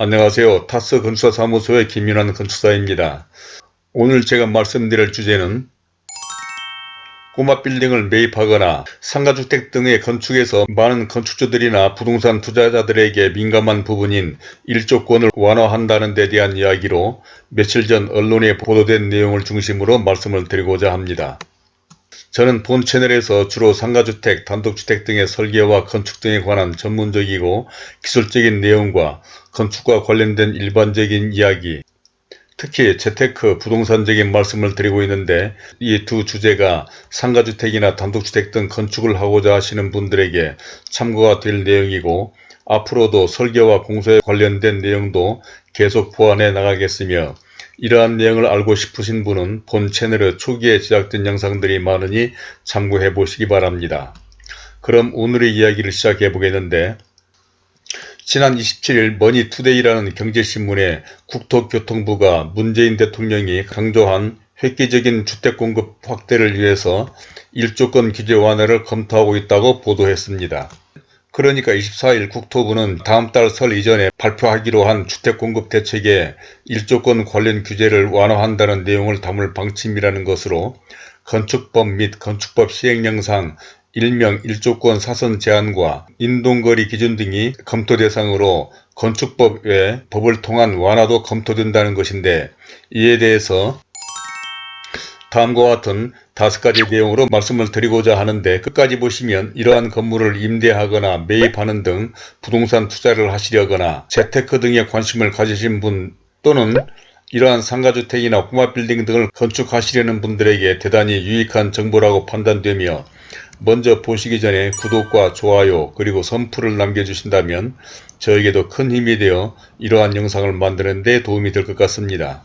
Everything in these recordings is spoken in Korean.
안녕하세요. 타스 건축사사무소의 김윤환 건축사입니다. 오늘 제가 말씀드릴 주제는 꼬마 빌딩을 매입하거나 상가주택 등의 건축에서 많은 건축주들이나 부동산 투자자들에게 민감한 부분인 일조권을 완화한다는 데 대한 이야기로 며칠 전 언론에 보도된 내용을 중심으로 말씀을 드리고자 합니다. 저는 본 채널에서 주로 상가주택, 단독주택 등의 설계와 건축 등에 관한 전문적이고 기술적인 내용과 건축과 관련된 일반적인 이야기, 특히 재테크, 부동산적인 말씀을 드리고 있는데, 이 두 주제가 상가주택이나 단독주택 등 건축을 하고자 하시는 분들에게 참고가 될 내용이고, 앞으로도 설계와 공사에 관련된 내용도 계속 보완해 나가겠으며, 이러한 내용을 알고 싶으신 분은 본 채널에 초기에 제작된 영상들이 많으니 참고해 보시기 바랍니다. 그럼 오늘의 이야기를 시작해 보겠는데, 지난 27일 머니투데이라는 경제신문에 국토교통부가 문재인 대통령이 강조한 획기적인 주택공급 확대를 위해서 일조권 규제 완화를 검토하고 있다고 보도했습니다. 그러니까 24일 국토부는 다음 달 설 이전에 발표하기로 한 주택공급 대책에 일조권 관련 규제를 완화한다는 내용을 담을 방침이라는 것으로 건축법 및 건축법 시행령상 일명 일조권 사선 제한과 인동거리 기준 등이 검토 대상으로 건축법 외 법을 통한 완화도 검토된다는 것인데, 이에 대해서 다음과 같은 5가지 내용으로 말씀을 드리고자 하는데, 끝까지 보시면 이러한 건물을 임대하거나 매입하는 등 부동산 투자를 하시려거나 재테크 등에 관심을 가지신 분 또는 이러한 상가주택이나 꼬마빌딩 등을 건축하시려는 분들에게 대단히 유익한 정보라고 판단되며, 먼저 보시기 전에 구독과 좋아요 그리고 선풀을 남겨주신다면 저에게도 큰 힘이 되어 이러한 영상을 만드는 데 도움이 될 것 같습니다.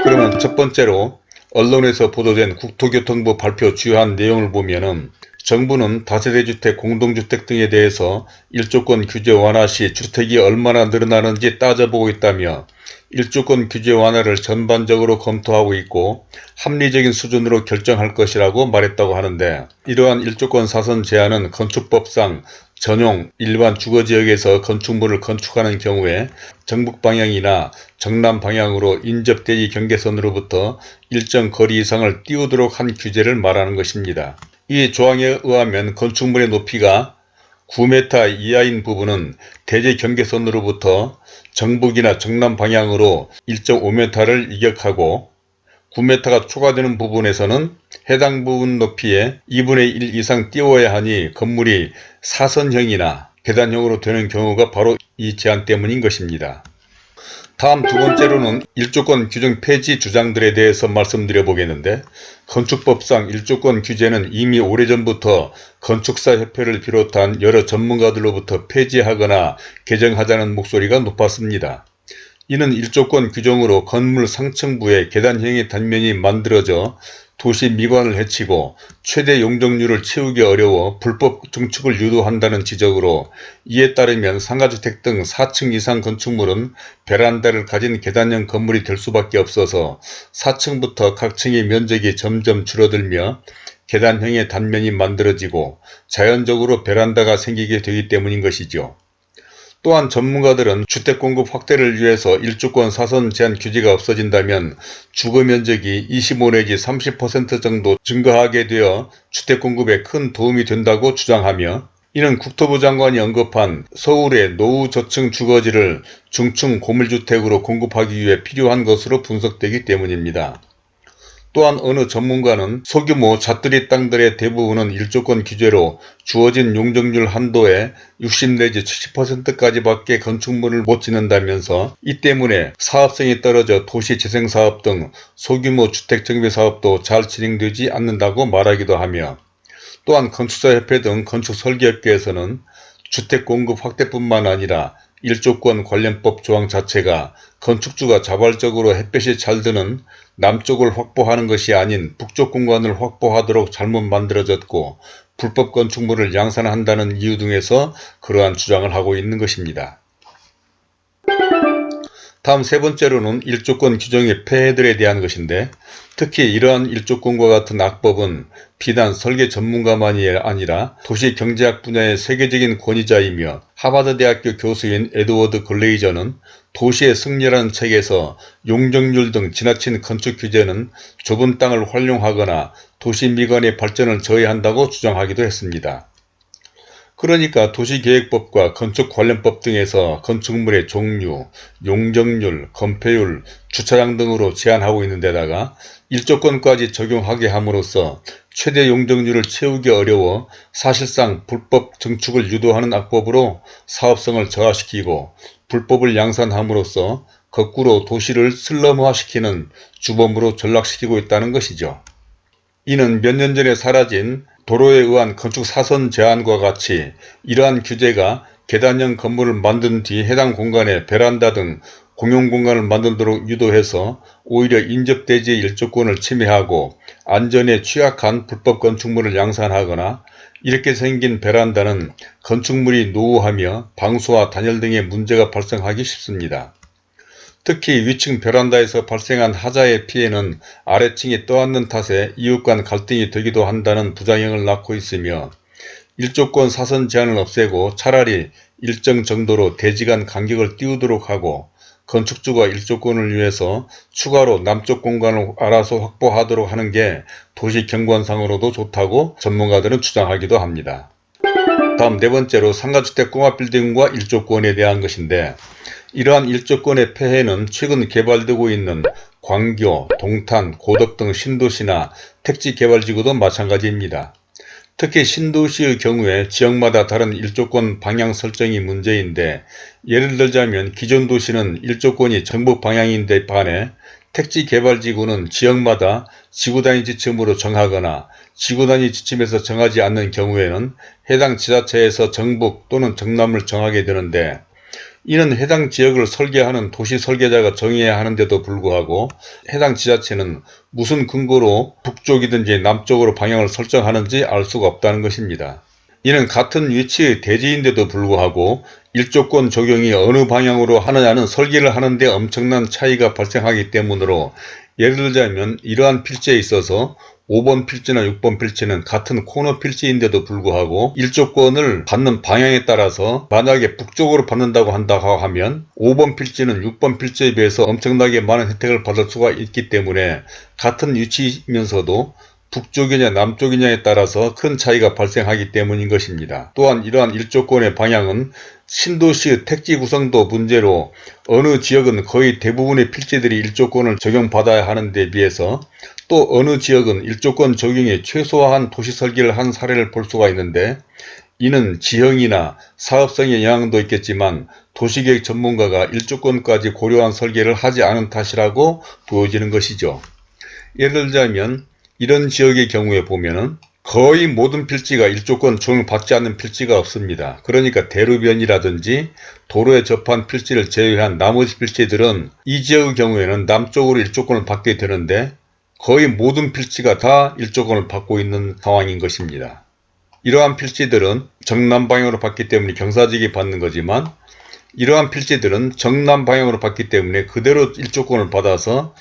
그러면 첫 번째로 언론에서 보도된 국토교통부 발표 주요한 내용을 보면은, 정부는 다세대주택, 공동주택 등에 대해서 일조권 규제 완화 시 주택이 얼마나 늘어나는지 따져보고 있다며 일조권 규제 완화를 전반적으로 검토하고 있고 합리적인 수준으로 결정할 것이라고 말했다고 하는데, 이러한 일조권 사선 제한은 건축법상 전용 일반 주거지역에서 건축물을 건축하는 경우에 정북 방향이나 정남 방향으로 인접대지 경계선으로부터 일정 거리 이상을 띄우도록 한 규제를 말하는 것입니다. 이 조항에 의하면 건축물의 높이가 9m 이하인 부분은 대지 경계선으로부터 정북이나 정남 방향으로 1.5m를 이격하고, 9m가 초과되는 부분에서는 해당 부분 높이의 2분의 1 이상 띄워야 하니 건물이 사선형이나 계단형으로 되는 경우가 바로 이 제한 때문인 것입니다. 다음 두 번째로는 일조권 규정 폐지 주장들에 대해서 말씀드려 보겠는데, 건축법상 일조권 규제는 이미 오래전부터 건축사협회를 비롯한 여러 전문가들로부터 폐지하거나 개정하자는 목소리가 높았습니다. 이는 일조권 규정으로 건물 상층부에 계단형의 단면이 만들어져 도시 미관을 해치고 최대 용적률을 채우기 어려워 불법 증축을 유도한다는 지적으로, 이에 따르면 상가주택 등 4층 이상 건축물은 베란다를 가진 계단형 건물이 될 수밖에 없어서 4층부터 각 층의 면적이 점점 줄어들며 계단형의 단면이 만들어지고 자연적으로 베란다가 생기게 되기 때문인 것이죠. 또한 전문가들은 주택공급 확대를 위해서 일조권 사선 제한 규제가 없어진다면 주거면적이 25 내지 30% 정도 증가하게 되어 주택공급에 큰 도움이 된다고 주장하며, 이는 국토부 장관이 언급한 서울의 노후 저층 주거지를 중층 고밀주택으로 공급하기 위해 필요한 것으로 분석되기 때문입니다. 또한 어느 전문가는 소규모 잣들이 땅들의 대부분은 일조권 규제로 주어진 용적률 한도에 60 내지 70%까지 밖에 건축물을 못 짓는다면서, 이 때문에 사업성이 떨어져 도시재생사업 등 소규모 주택정비사업도 잘 진행되지 않는다고 말하기도 하며, 또한 건축사협회 등 건축설계업계에서는 주택공급 확대뿐만 아니라 일조권 관련법 조항 자체가 건축주가 자발적으로 햇볕이 잘 드는 남쪽을 확보하는 것이 아닌 북쪽 공간을 확보하도록 잘못 만들어졌고 불법 건축물을 양산한다는 이유 등에서 그러한 주장을 하고 있는 것입니다. 다음 세 번째로는 일조권 규정의 폐해들에 대한 것인데, 특히 이러한 일조권과 같은 악법은 비단 설계 전문가만이 아니라 도시경제학 분야의 세계적인 권위자이며 하버드 대학교 교수인 에드워드 글레이저는 도시의 승리라는 책에서 용적률 등 지나친 건축 규제는 좁은 땅을 활용하거나 도시 미관의 발전을 저해한다고 주장하기도 했습니다. 그러니까 도시계획법과 건축관련법 등에서 건축물의 종류, 용적률, 건폐율, 주차장 등으로 제한하고 있는 데다가 일조권까지 적용하게 함으로써 최대 용적률을 채우기 어려워 사실상 불법 증축을 유도하는 악법으로 사업성을 저하시키고 불법을 양산함으로써 거꾸로 도시를 슬럼화시키는 주범으로 전락시키고 있다는 것이죠. 이는 몇 년 전에 사라진 도로에 의한 건축 사선 제한과 같이 이러한 규제가 계단형 건물을 만든 뒤 해당 공간에 베란다 등 공용공간을 만들도록 유도해서 오히려 인접대지의 일조권을 침해하고 안전에 취약한 불법 건축물을 양산하거나 이렇게 생긴 베란다는 건축물이 노후하며 방수와 단열 등의 문제가 발생하기 쉽습니다. 특히 위층 베란다에서 발생한 하자의 피해는 아래층이 떠안는 탓에 이웃 간 갈등이 되기도 한다는 부작용을 낳고 있으며 일조권 사선 제한을 없애고 차라리 일정 정도로 대지 간 간격을 띄우도록 하고 건축주가 일조권을 위해서 추가로 남쪽 공간을 알아서 확보하도록 하는 게 도시 경관상으로도 좋다고 전문가들은 주장하기도 합니다. 다음 네 번째로 상가주택 꼬마빌딩과 일조권에 대한 것인데, 이러한 일조권의 폐해는 최근 개발되고 있는 광교, 동탄, 고덕 등 신도시나 택지개발지구도 마찬가지입니다. 특히 신도시의 경우에 지역마다 다른 일조권 방향 설정이 문제인데, 예를 들자면 기존 도시는 일조권이 전북 방향인데 반해 택지개발지구는 지역마다 지구단위 지침으로 정하거나 지구단위 지침에서 정하지 않는 경우에는 해당 지자체에서 정북 또는 정남을 정하게 되는데, 이는 해당 지역을 설계하는 도시 설계자가 정해야 하는데도 불구하고 해당 지자체는 무슨 근거로 북쪽이든지 남쪽으로 방향을 설정하는지 알 수가 없다는 것입니다. 이는 같은 위치의 대지인데도 불구하고 일조권 적용이 어느 방향으로 하느냐는 설계를 하는데 엄청난 차이가 발생하기 때문으로, 예를 들자면 이러한 필지에 있어서 5번 필지나 6번 필지는 같은 코너 필지인데도 불구하고 일조권을 받는 방향에 따라서 만약에 북쪽으로 받는다고 한다고 하면 5번 필지는 6번 필지에 비해서 엄청나게 많은 혜택을 받을 수가 있기 때문에 같은 위치이면서도 북쪽이냐 남쪽이냐에 따라서 큰 차이가 발생하기 때문인 것입니다. 또한 이러한 일조권의 방향은 신도시의 택지 구성도 문제로 어느 지역은 거의 대부분의 필지들이 일조권을 적용받아야 하는 데 비해서 또 어느 지역은 일조권 적용에 최소화한 도시 설계를 한 사례를 볼 수가 있는데, 이는 지형이나 사업성의 영향도 있겠지만 도시계획 전문가가 일조권까지 고려한 설계를 하지 않은 탓이라고 보여지는 것이죠. 예를 들자면 이런 지역의 경우에 보면은 거의 모든 필지가 일조권 적용을 받지 않는 필지가 없습니다. 그러니까 대로변이라든지 도로에 접한 필지를 제외한 나머지 필지들은 이 지역의 경우에는 남쪽으로 일조권을 받게 되는데 거의 모든 필지가 다 일조권을 받고 있는 상황인 것입니다. 이러한 필지들은 정남 방향으로 받기 때문에 경사지기 받는 거지만, 이러한 필지들은 정남 방향으로 받기 때문에 그대로 일조권을 받아서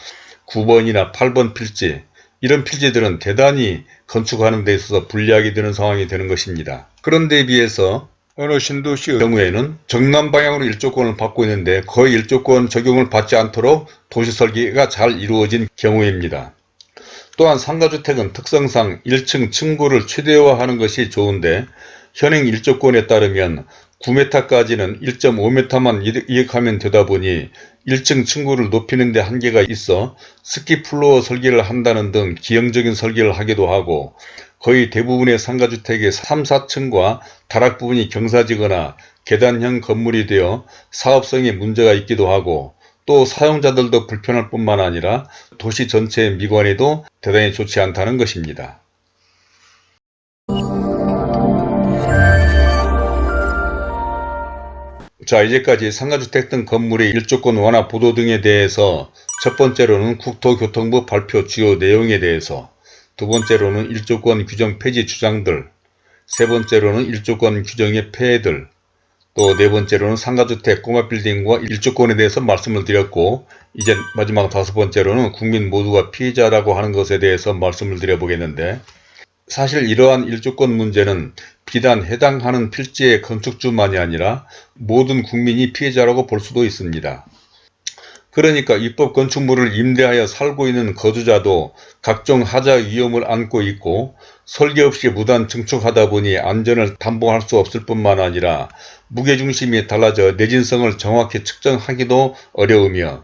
9번이나 8번 필지, 이런 필지들은 대단히 건축하는 데 있어서 불리하게 되는 상황이 되는 것입니다. 그런데 비해서 어느 신도시의 경우에는 정남 방향으로 일조권을 받고 있는데 거의 일조권 적용을 받지 않도록 도시 설계가 잘 이루어진 경우입니다. 또한 상가주택은 특성상 1층 층고를 최대화하는 것이 좋은데, 현행 일조권에 따르면 9m까지는 1.5m만 이역하면 되다 보니 1층 층고를 높이는 데 한계가 있어 스키플로어 설계를 한다는 등 기형적인 설계를 하기도 하고, 거의 대부분의 상가주택의 3, 4층과 다락 부분이 경사지거나 계단형 건물이 되어 사업성에 문제가 있기도 하고, 또 사용자들도 불편할 뿐만 아니라 도시 전체의 미관에도 대단히 좋지 않다는 것입니다. 자, 이제까지 상가주택 등 건물의 일조권 완화 보도 등에 대해서 첫 번째로는 국토교통부 발표 주요 내용에 대해서, 두 번째로는 일조권 규정 폐지 주장들, 세 번째로는 일조권 규정의 폐해들, 또 네 번째로는 상가주택, 꼬마빌딩과 일조권에 대해서 말씀을 드렸고, 이제 마지막 다섯 번째로는 국민 모두가 피해자라고 하는 것에 대해서 말씀을 드려보겠는데, 사실 이러한 일조권 문제는 비단 해당하는 필지의 건축주만이 아니라 모든 국민이 피해자라고 볼 수도 있습니다. 그러니까 입법 건축물을 임대하여 살고 있는 거주자도 각종 하자 위험을 안고 있고, 설계 없이 무단 증축하다 보니 안전을 담보할 수 없을 뿐만 아니라 무게중심이 달라져 내진성을 정확히 측정하기도 어려우며,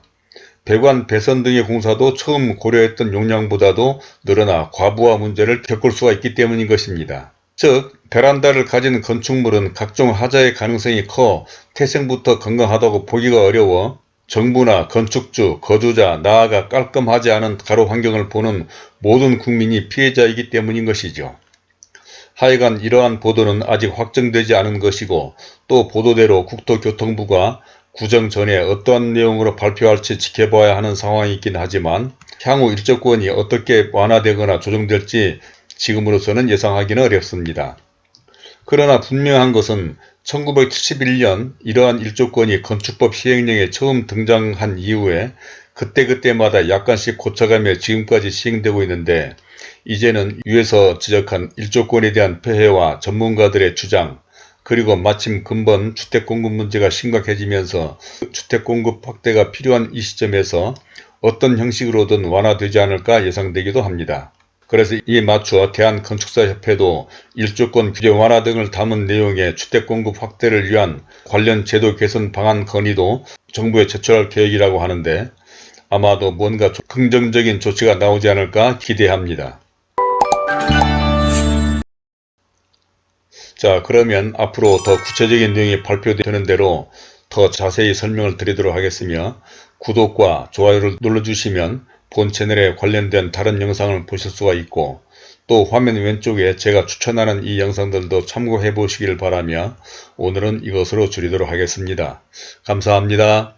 배관, 배선 등의 공사도 처음 고려했던 용량보다도 늘어나 과부하 문제를 겪을 수가 있기 때문인 것입니다. 즉, 베란다를 가진 건축물은 각종 하자의 가능성이 커 태생부터 건강하다고 보기가 어려워 정부나 건축주, 거주자, 나아가 깔끔하지 않은 가로 환경을 보는 모든 국민이 피해자이기 때문인 것이죠. 하여간 이러한 보도는 아직 확정되지 않은 것이고, 또 보도대로 국토교통부가 구정 전에 어떠한 내용으로 발표할지 지켜봐야 하는 상황이긴 하지만, 향후 일조권이 어떻게 완화되거나 조정될지 지금으로서는 예상하기는 어렵습니다. 그러나 분명한 것은 1971년 이러한 일조권이 건축법 시행령에 처음 등장한 이후에 그때그때마다 약간씩 고쳐가며 지금까지 시행되고 있는데, 이제는 위에서 지적한 일조권에 대한 폐해와 전문가들의 주장, 그리고 마침 근본 주택공급 문제가 심각해지면서 주택공급 확대가 필요한 이 시점에서 어떤 형식으로든 완화되지 않을까 예상되기도 합니다. 그래서 이에 맞춰 대한건축사협회도 일조권 규제 완화 등을 담은 내용의 주택공급 확대를 위한 관련 제도 개선 방안 건의도 정부에 제출할 계획이라고 하는데, 아마도 뭔가 긍정적인 조치가 나오지 않을까 기대합니다. 자, 그러면 앞으로 더 구체적인 내용이 발표되는 대로 더 자세히 설명을 드리도록 하겠으며, 구독과 좋아요를 눌러주시면 본 채널에 관련된 다른 영상을 보실 수가 있고, 또 화면 왼쪽에 제가 추천하는 이 영상들도 참고해 보시길 바라며 오늘은 이것으로 줄이도록 하겠습니다. 감사합니다.